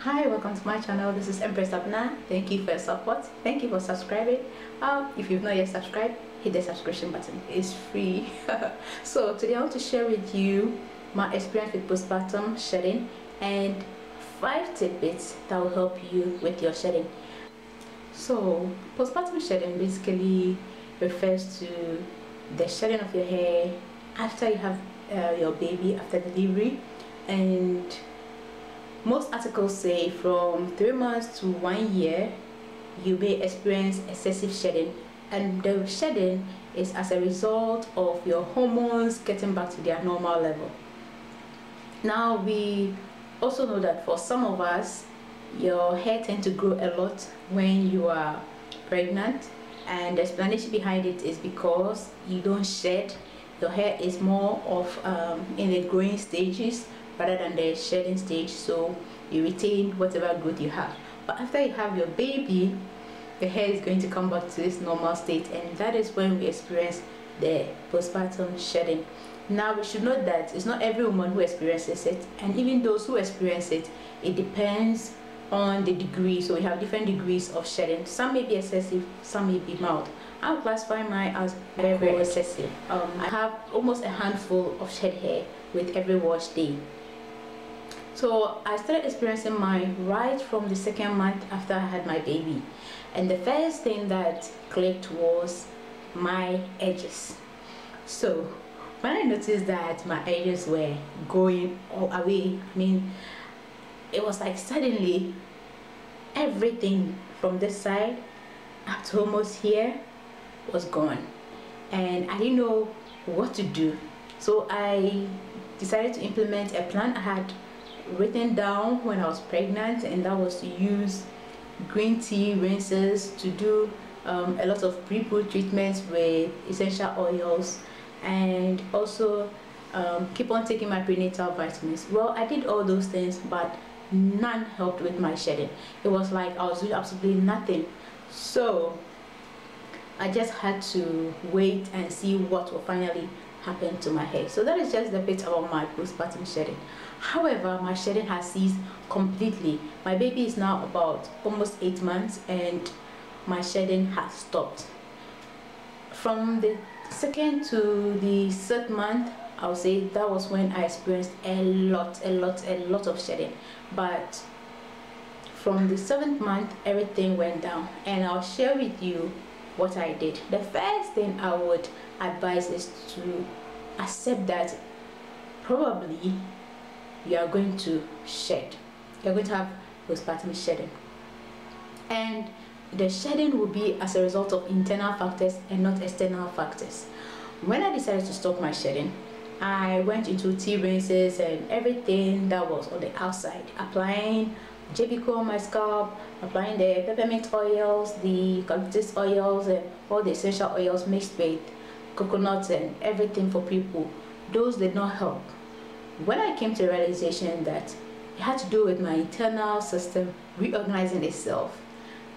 Hi, welcome to my channel. This is Empress Abna. Thank you for your support. Thank you for subscribing. If you've not yet subscribed, hit the subscription button. It's free. So today I want to share with you my experience with postpartum shedding and 5 tidbits that will help you with your shedding. So postpartum shedding basically refers to the shedding of your hair after you have your baby, after delivery, and most articles say from 3 months to 1 year you may experience excessive shedding, and the shedding is as a result of your hormones getting back to their normal level. Now we also know that for some of us your hair tends to grow a lot when you are pregnant, and the explanation behind it is because you don't shed. Your hair is more of in the growing stages rather than the shedding stage, so you retain whatever growth you have. But after you have your baby, the hair is going to come back to its normal state, and that is when we experience the postpartum shedding. Now we should note that it's not every woman who experiences it, and even those who experience it, it depends on the degree. So we have different degrees of shedding. Some may be excessive, some may be mild. I'll classify mine as very excessive. I have almost a handful of shed hair with every wash day. So I started experiencing mine right from the 2nd month after I had my baby, and the first thing that clicked was my edges. So when I noticed that my edges were going all away, I mean, it was like suddenly everything from this side up to almost here was gone, and I didn't know what to do. So I decided to implement a plan I had written down when I was pregnant, and that was to use green tea rinses, to do a lot of pre-poo treatments with essential oils, and also keep on taking my prenatal vitamins. Well, I did all those things, but none helped with my shedding. It was like I was doing absolutely nothing. So I just had to wait and see what will finally happen to my hair. So that is just the bit about my postpartum shedding. However, my shedding has ceased completely. My baby is now about almost 8 months, and my shedding has stopped. From the 2nd to the 3rd month, I would say that was when I experienced a lot of shedding. But from the 7th month, everything went down, and I'll share with you what I did. The first thing I would advise is to accept that probably you are going to shed. You're going to have postpartum shedding, and the shedding will be as a result of internal factors and not external factors. When I decided to stop my shedding, I went into tea rinses and everything that was on the outside, applying JBCO on my scalp, applying the peppermint oils, the eucalyptus oils, and all the essential oils mixed with coconuts and everything for pre-poo. Those did not help. When I came to the realization that it had to do with my internal system reorganizing itself,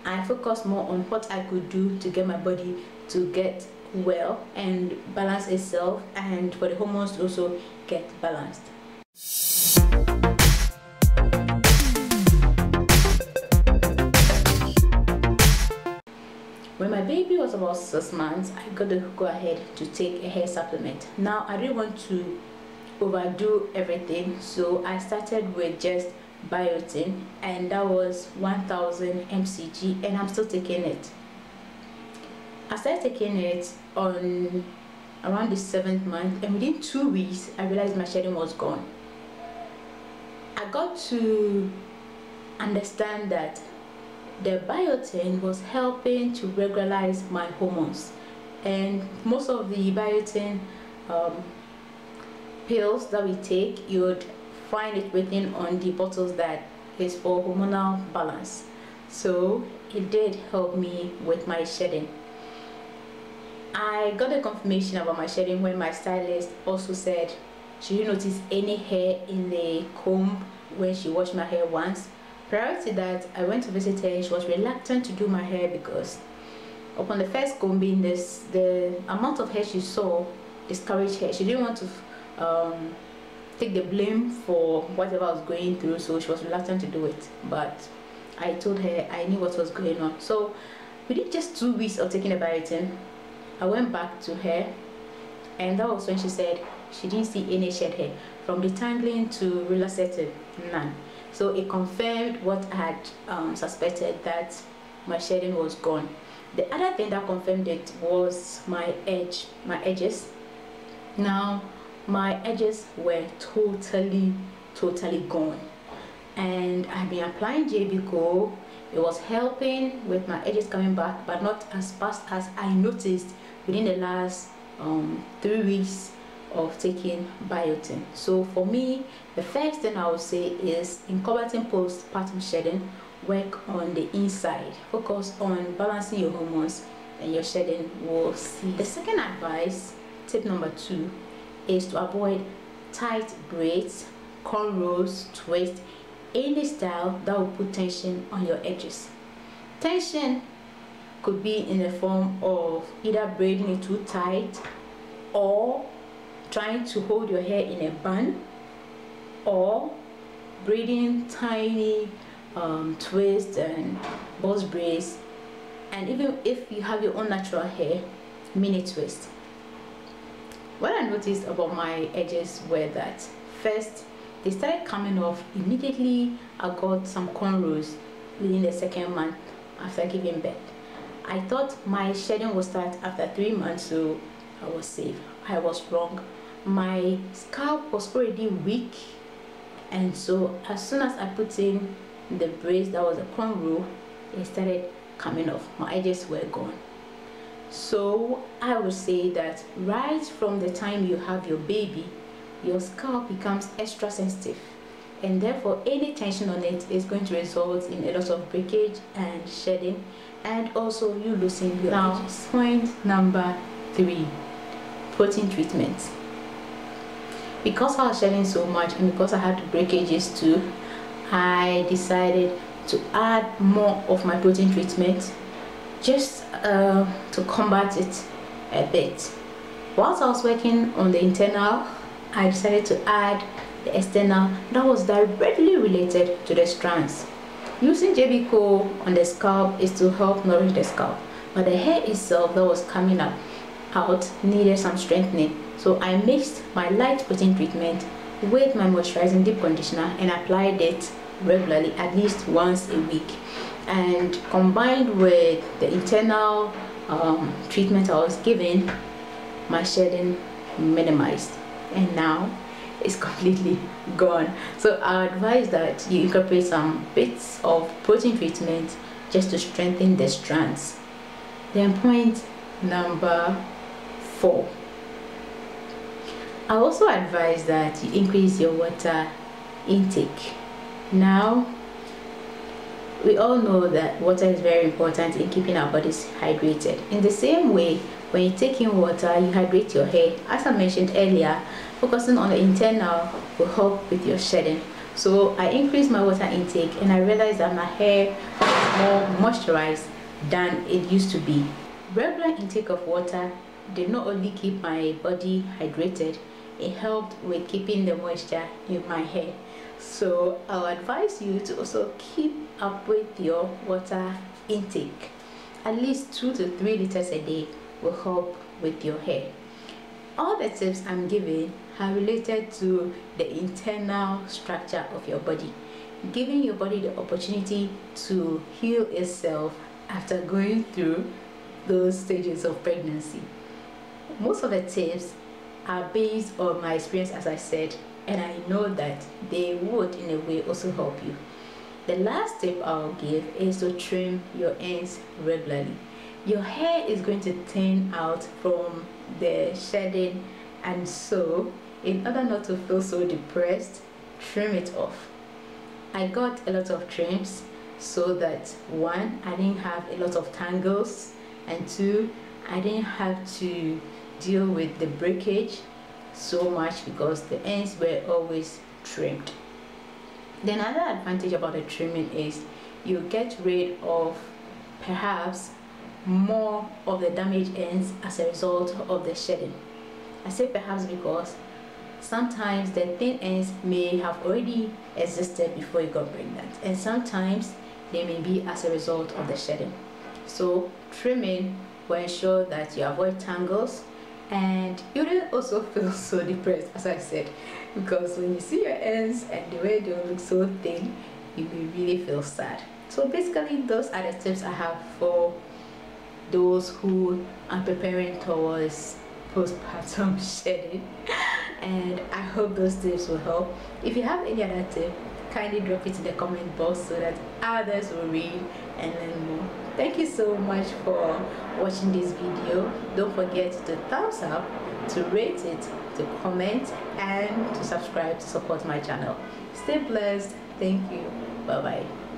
I focused more on what I could do to get my body to get well and balance itself, and for the hormones to also get balanced. When my baby was about 6 months, I got to go ahead to take a hair supplement. Now I didn't want to overdo everything, so I started with just Biotin, and that was 1000 mcg, and I'm still taking it. I started taking it on around the 7th month, and within 2 weeks I realized my shedding was gone. I got to understand that the Biotin was helping to regularize my hormones, and most of the Biotin pills that we take, you would find it written on the bottles that is for hormonal balance. So it did help me with my shedding. I got a confirmation about my shedding when my stylist also said she didn't notice any hair in the comb when she washed my hair once. Prior to that, I went to visit her, and she was reluctant to do my hair because upon the first combing, the amount of hair she saw discouraged her. She didn't want to take the blame for whatever I was going through, so she was reluctant to do it. But I told her I knew what was going on. So within just 2 weeks of taking the biotin, I went back to her, and that was when she said she didn't see any shed hair. From the tangling to relaxative, none. So it confirmed what I had suspected, that my shedding was gone. The other thing that confirmed it was my edges. Now my edges were totally gone, and I've been applying JBCO. It was helping with my edges coming back, but not as fast as I noticed within the last 3 weeks of taking biotin. So for me, the first thing I would say is, in combating postpartum shedding, work on the inside. Focus on balancing your hormones, and your shedding will cease. The second advice, tip number 2, is to avoid tight braids, cornrows, twists, any style that will put tension on your edges. Tension could be in the form of either braiding it too tight, or trying to hold your hair in a bun, or braiding tiny twists and box braids, and even if you have your own natural hair, mini twist. What I noticed about my edges were that, first, they started coming off immediately. I got some cornrows within the 2nd month after giving birth. I thought my shedding would start after 3 months, so I was safe. I was wrong. My scalp was already weak, and so as soon as I put in the braids that was a cornrow, it started coming off. My edges were gone. So I would say that right from the time you have your baby, your scalp becomes extra sensitive, and therefore any tension on it is going to result in a lot of breakage and shedding, and also you losing your edges. Point number 3, protein treatment. Because I was shedding so much, and because I had breakages too, I decided to add more of my protein treatment, just to combat it a bit. Whilst I was working on the internal, I decided to add the external that was directly related to the strands. Using JBCO on the scalp is to help nourish the scalp, but the hair itself that was coming out needed some strengthening. So I mixed my light protein treatment with my moisturizing deep conditioner and applied it regularly, at least once a week. And combined with the internal treatment I was giving, my shedding minimized, and now it's completely gone. So I advise that you incorporate some bits of protein treatment just to strengthen the strands. Then point number 4, I also advise that you increase your water intake. Now, we all know that water is very important in keeping our bodies hydrated. In the same way, when you take in water, you hydrate your hair. As I mentioned earlier, focusing on the internal will help with your shedding. So I increased my water intake, and I realized that my hair was more moisturized than it used to be. Regular intake of water did not only keep my body hydrated, it helped with keeping the moisture in my hair. So I'll advise you to also keep up with your water intake. At least 2 to 3 liters a day will help with your hair. All the tips I'm giving are related to the internal structure of your body, giving your body the opportunity to heal itself after going through those stages of pregnancy. Most of the tips are based on my experience, as I said, and I know that they would in a way also help you. The last tip I'll give is to trim your ends regularly. Your hair is going to thin out from the shedding, and so in order not to feel so depressed, trim it off. I got a lot of trims so that 1, I didn't have a lot of tangles, and 2, I didn't have to deal with the breakage so much because the ends were always trimmed. The another advantage about the trimming is you get rid of perhaps more of the damaged ends as a result of the shedding. I say perhaps because Sometimes the thin ends may have already existed before you got pregnant, and sometimes they may be as a result of the shedding. So trimming will ensure that you avoid tangles, and you will also feel so depressed, as I said, because when you see your ends and the way they look so thin, you will really feel sad. So basically those are the tips I have for those who are preparing towards postpartum shedding, and I hope those tips will help. If you have any other tip, kindly drop it in the comment box so that others will read and learn more. Thank you so much for watching this video. Don't forget to thumbs up, to rate it, to comment, and to subscribe to support my channel. Stay blessed. Thank you. Bye bye.